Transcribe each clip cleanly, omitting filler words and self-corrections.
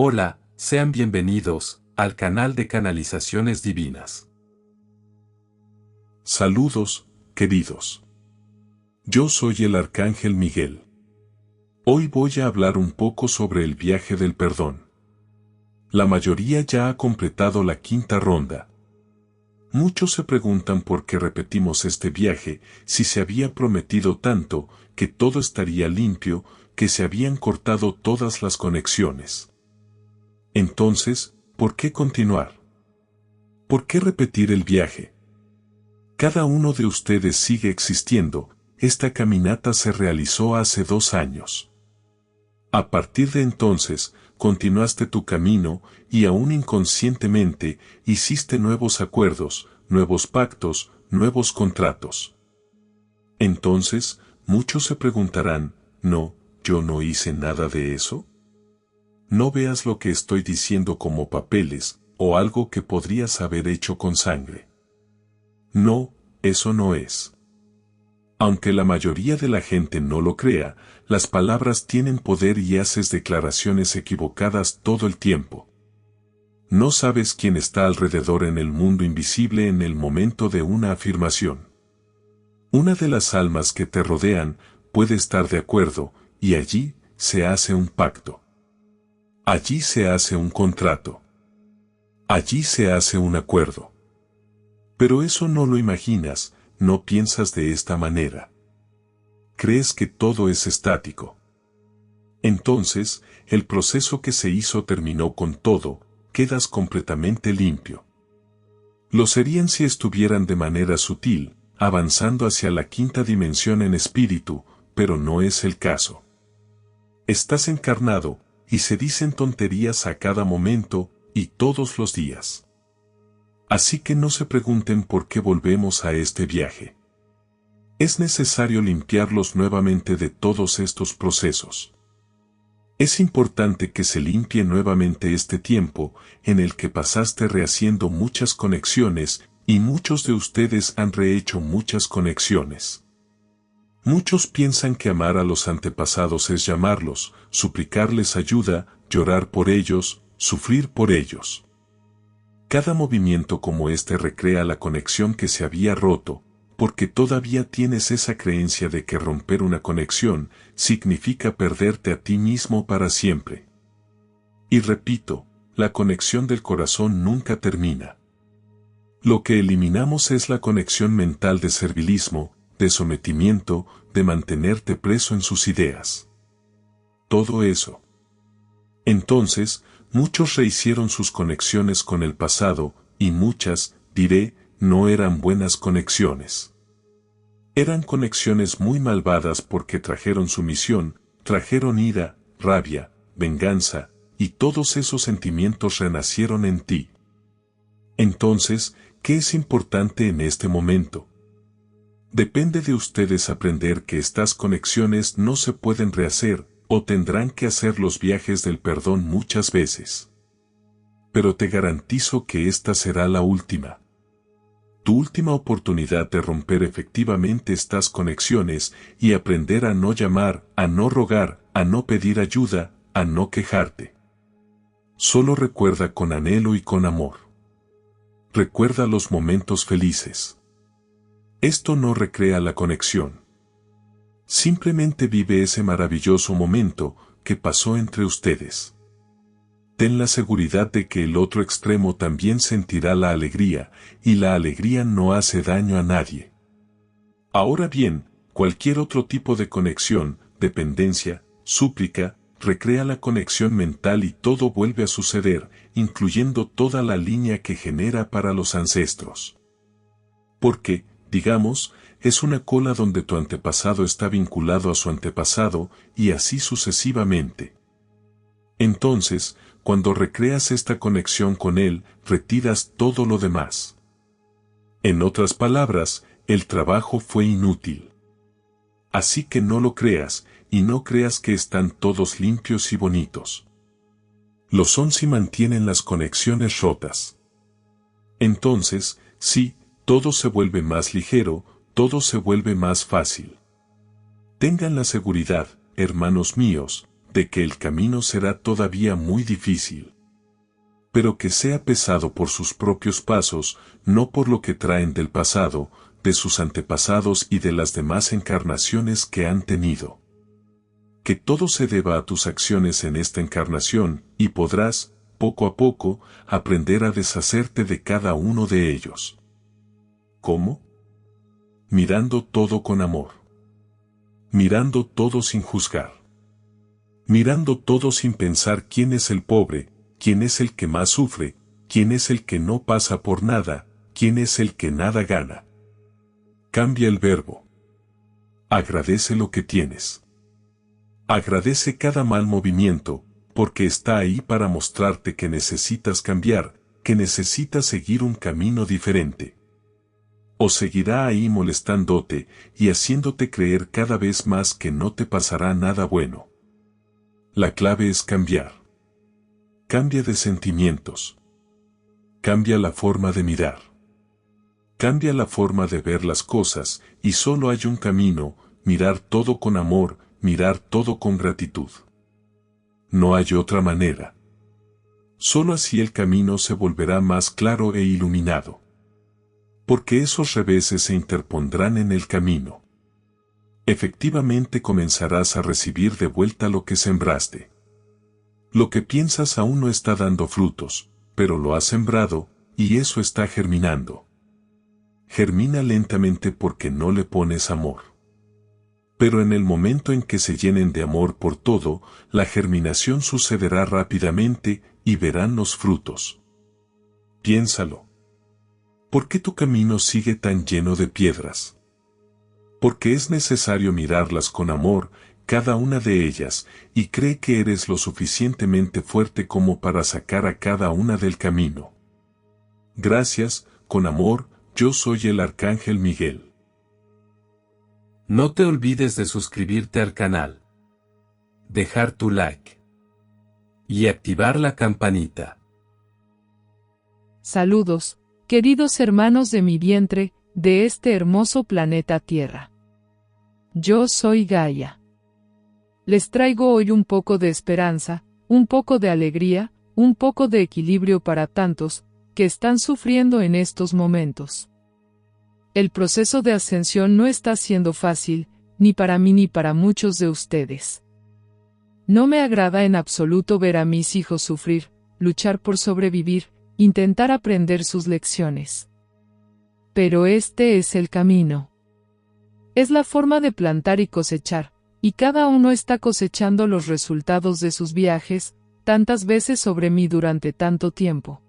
Hola, sean bienvenidos al canal de Canalizaciones Divinas. Saludos, queridos. Yo soy el Arcángel Miguel. Hoy voy a hablar un poco sobre el viaje del perdón. La mayoría ya ha completado la quinta ronda. Muchos se preguntan por qué repetimos este viaje si se había prometido tanto, que todo estaría limpio, que se habían cortado todas las conexiones. Entonces, ¿por qué continuar? ¿Por qué repetir el viaje? Cada uno de ustedes sigue existiendo, esta caminata se realizó hace 2 años. A partir de entonces, continuaste tu camino y aún inconscientemente hiciste nuevos acuerdos, nuevos pactos, nuevos contratos. Entonces, muchos se preguntarán, ¿no, yo no hice nada de eso? No veas lo que estoy diciendo como papeles, o algo que podrías haber hecho con sangre. No, eso no es. Aunque la mayoría de la gente no lo crea, las palabras tienen poder y haces declaraciones equivocadas todo el tiempo. No sabes quién está alrededor en el mundo invisible en el momento de una afirmación. Una de las almas que te rodean puede estar de acuerdo, y allí se hace un pacto. Allí se hace un contrato. Allí se hace un acuerdo. Pero eso no lo imaginas, no piensas de esta manera. Crees que todo es estático. Entonces, el proceso que se hizo terminó con todo, quedas completamente limpio. Lo serían si estuvieran de manera sutil, avanzando hacia la quinta dimensión en espíritu, pero no es el caso. Estás encarnado, y se dicen tonterías a cada momento, y todos los días. Así que no se pregunten por qué volvemos a este viaje. Es necesario limpiarlos nuevamente de todos estos procesos. Es importante que se limpie nuevamente este tiempo, en el que pasaste rehaciendo muchas conexiones, y muchos de ustedes han rehecho muchas conexiones. Muchos piensan que amar a los antepasados es llamarlos, suplicarles ayuda, llorar por ellos, sufrir por ellos. Cada movimiento como este recrea la conexión que se había roto, porque todavía tienes esa creencia de que romper una conexión significa perderte a ti mismo para siempre. Y repito, la conexión del corazón nunca termina. Lo que eliminamos es la conexión mental de servilismo, de sometimiento, de mantenerte preso en sus ideas. Todo eso. Entonces, muchos rehicieron sus conexiones con el pasado, y muchas, diré, no eran buenas conexiones. Eran conexiones muy malvadas porque trajeron sumisión, trajeron ira, rabia, venganza, y todos esos sentimientos renacieron en ti. Entonces, ¿qué es importante en este momento? Depende de ustedes aprender que estas conexiones no se pueden rehacer, o tendrán que hacer los viajes del perdón muchas veces. Pero te garantizo que esta será la última. Tu última oportunidad de romper efectivamente estas conexiones y aprender a no llamar, a no rogar, a no pedir ayuda, a no quejarte. Solo recuerda con anhelo y con amor. Recuerda los momentos felices. Esto no recrea la conexión. Simplemente vive ese maravilloso momento que pasó entre ustedes. Ten la seguridad de que el otro extremo también sentirá la alegría, y la alegría no hace daño a nadie. Ahora bien, cualquier otro tipo de conexión, dependencia, súplica, recrea la conexión mental y todo vuelve a suceder, incluyendo toda la línea que genera para los ancestros. Porque, digamos, es una cola donde tu antepasado está vinculado a su antepasado, y así sucesivamente. Entonces, cuando recreas esta conexión con él, retiras todo lo demás. En otras palabras, el trabajo fue inútil. Así que no lo creas, y no creas que están todos limpios y bonitos. Lo son si mantienen las conexiones rotas. Entonces, sí, todo se vuelve más ligero, todo se vuelve más fácil. Tengan la seguridad, hermanos míos, de que el camino será todavía muy difícil. Pero que sea pesado por sus propios pasos, no por lo que traen del pasado, de sus antepasados y de las demás encarnaciones que han tenido. Que todo se deba a tus acciones en esta encarnación, y podrás, poco a poco, aprender a deshacerte de cada uno de ellos. ¿Cómo? Mirando todo con amor. Mirando todo sin juzgar. Mirando todo sin pensar quién es el pobre, quién es el que más sufre, quién es el que no pasa por nada, quién es el que nada gana. Cambia el verbo. Agradece lo que tienes. Agradece cada mal movimiento, porque está ahí para mostrarte que necesitas cambiar, que necesitas seguir un camino diferente. O seguirá ahí molestándote y haciéndote creer cada vez más que no te pasará nada bueno. La clave es cambiar. Cambia de sentimientos. Cambia la forma de mirar. Cambia la forma de ver las cosas, y solo hay un camino: mirar todo con amor, mirar todo con gratitud. No hay otra manera. Solo así el camino se volverá más claro e iluminado. Porque esos reveses se interpondrán en el camino. Efectivamente comenzarás a recibir de vuelta lo que sembraste. Lo que piensas aún no está dando frutos, pero lo has sembrado, y eso está germinando. Germina lentamente porque no le pones amor. Pero en el momento en que se llenen de amor por todo, la germinación sucederá rápidamente y verán los frutos. Piénsalo. ¿Por qué tu camino sigue tan lleno de piedras? Porque es necesario mirarlas con amor, cada una de ellas, y cree que eres lo suficientemente fuerte como para sacar a cada una del camino. Gracias, con amor, yo soy el Arcángel Miguel. No te olvides de suscribirte al canal, dejar tu like y activar la campanita. Saludos, queridos hermanos de mi vientre, de este hermoso planeta Tierra. Yo soy Gaia. Les traigo hoy un poco de esperanza, un poco de alegría, un poco de equilibrio para tantos que están sufriendo en estos momentos. El proceso de ascensión no está siendo fácil, ni para mí ni para muchos de ustedes. No me agrada en absoluto ver a mis hijos sufrir, luchar por sobrevivir, intentar aprender sus lecciones. Pero este es el camino. Es la forma de plantar y cosechar, y cada uno está cosechando los resultados de sus viajes, tantas veces sobre mí durante tanto tiempo.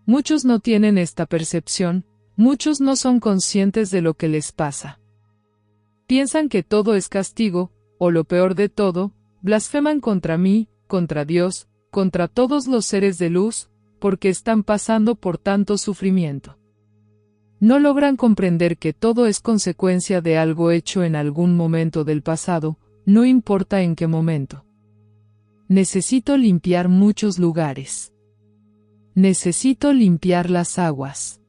Muchos no tienen esta percepción, muchos no son conscientes de lo que les pasa. Piensan que todo es castigo, o lo peor de todo, blasfeman contra mí, contra Dios, contra todos los seres de luz, porque están pasando por tanto sufrimiento. No logran comprender que todo es consecuencia de algo hecho en algún momento del pasado, no importa en qué momento. Necesito limpiar muchos lugares. Necesito limpiar las aguas.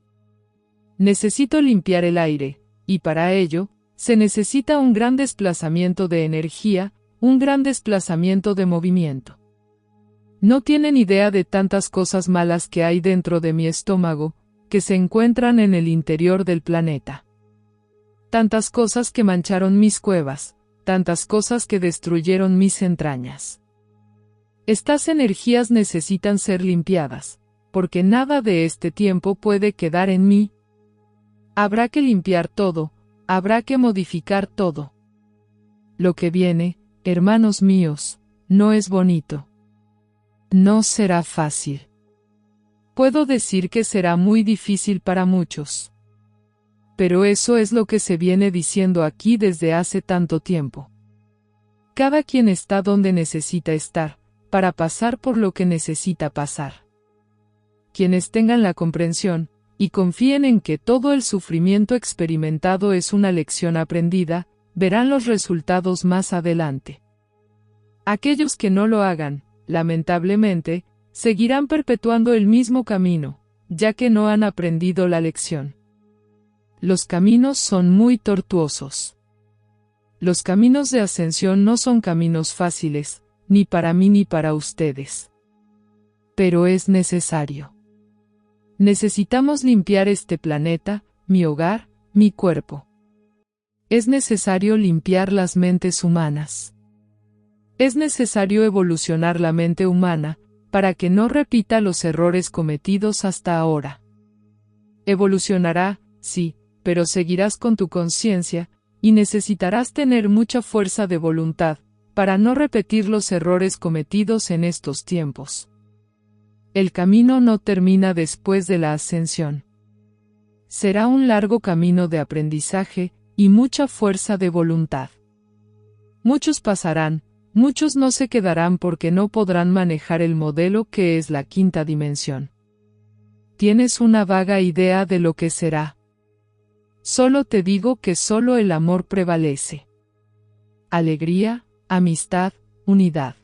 Necesito limpiar el aire, y para ello, se necesita un gran desplazamiento de energía, un gran desplazamiento de movimiento. No tienen idea de tantas cosas malas que hay dentro de mi estómago, que se encuentran en el interior del planeta. Tantas cosas que mancharon mis cuevas, tantas cosas que destruyeron mis entrañas. Estas energías necesitan ser limpiadas, porque nada de este tiempo puede quedar en mí. Habrá que limpiar todo, habrá que modificar todo. Lo que viene, hermanos míos, no es bonito. No será fácil. Puedo decir que será muy difícil para muchos. Pero eso es lo que se viene diciendo aquí desde hace tanto tiempo. Cada quien está donde necesita estar, para pasar por lo que necesita pasar. Quienes tengan la comprensión, y confíen en que todo el sufrimiento experimentado es una lección aprendida, verán los resultados más adelante. Aquellos que no lo hagan, lamentablemente, seguirán perpetuando el mismo camino, ya que no han aprendido la lección. Los caminos son muy tortuosos. Los caminos de ascensión no son caminos fáciles, ni para mí ni para ustedes. Pero es necesario. Necesitamos limpiar este planeta, mi hogar, mi cuerpo. Es necesario limpiar las mentes humanas. Es necesario evolucionar la mente humana, para que no repita los errores cometidos hasta ahora. Evolucionará, sí, pero seguirás con tu conciencia, y necesitarás tener mucha fuerza de voluntad, para no repetir los errores cometidos en estos tiempos. El camino no termina después de la ascensión. Será un largo camino de aprendizaje, y mucha fuerza de voluntad. Muchos pasarán, muchos no se quedarán porque no podrán manejar el modelo que es la quinta dimensión. ¿Tienes una vaga idea de lo que será? Solo te digo que solo el amor prevalece. Alegría, amistad, unidad.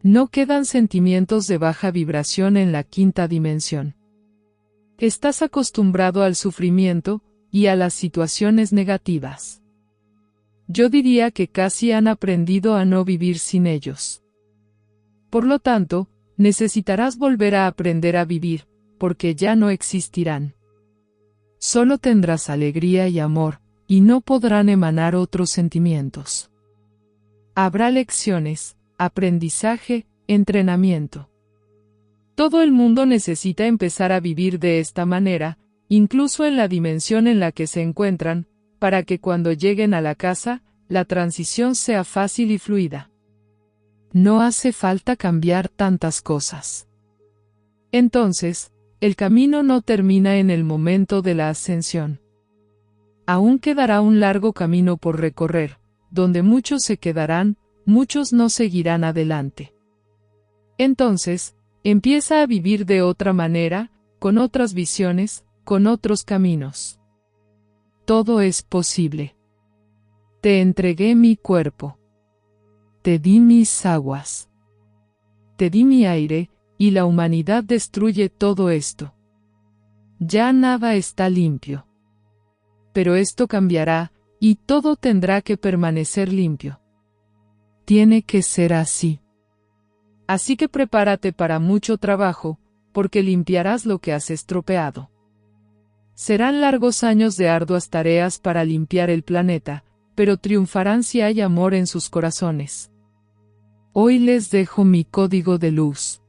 No quedan sentimientos de baja vibración en la quinta dimensión. Estás acostumbrado al sufrimiento y a las situaciones negativas. Yo diría que casi han aprendido a no vivir sin ellos. Por lo tanto, necesitarás volver a aprender a vivir, porque ya no existirán. Solo tendrás alegría y amor, y no podrán emanar otros sentimientos. Habrá lecciones, aprendizaje, entrenamiento. Todo el mundo necesita empezar a vivir de esta manera, incluso en la dimensión en la que se encuentran, para que cuando lleguen a la casa, la transición sea fácil y fluida. No hace falta cambiar tantas cosas. Entonces, el camino no termina en el momento de la ascensión. Aún quedará un largo camino por recorrer, donde muchos se quedarán, muchos no seguirán adelante. Entonces, empieza a vivir de otra manera, con otras visiones, con otros caminos. Todo es posible. Te entregué mi cuerpo. Te di mis aguas. Te di mi aire, y la humanidad destruye todo esto. Ya nada está limpio. Pero esto cambiará, y todo tendrá que permanecer limpio. Tiene que ser así. Así que prepárate para mucho trabajo, porque limpiarás lo que has estropeado. Serán largos años de arduas tareas para limpiar el planeta, pero triunfarán si hay amor en sus corazones. Hoy les dejo mi código de luz.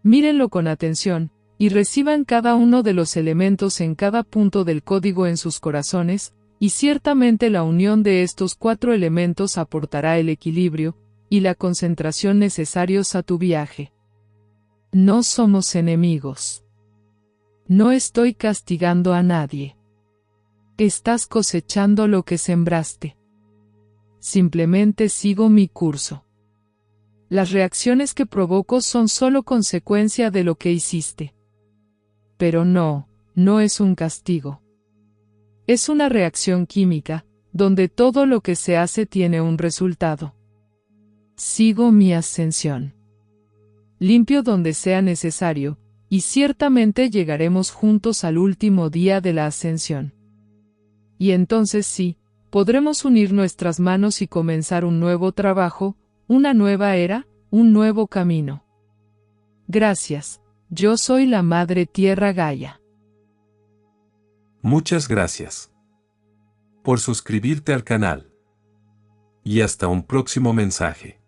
Mírenlo con atención, y reciban cada uno de los elementos en cada punto del código en sus corazones, y ciertamente la unión de estos 4 elementos aportará el equilibrio y la concentración necesarios a tu viaje. No somos enemigos. No estoy castigando a nadie. Estás cosechando lo que sembraste. Simplemente sigo mi curso. Las reacciones que provoco son solo consecuencia de lo que hiciste. Pero no es un castigo. Es una reacción química, donde todo lo que se hace tiene un resultado. Sigo mi ascensión. Limpio donde sea necesario, y ciertamente llegaremos juntos al último día de la ascensión. Y entonces sí, podremos unir nuestras manos y comenzar un nuevo trabajo, una nueva era, un nuevo camino. Gracias, yo soy la Madre Tierra Gaia. Muchas gracias por suscribirte al canal. Y hasta un próximo mensaje.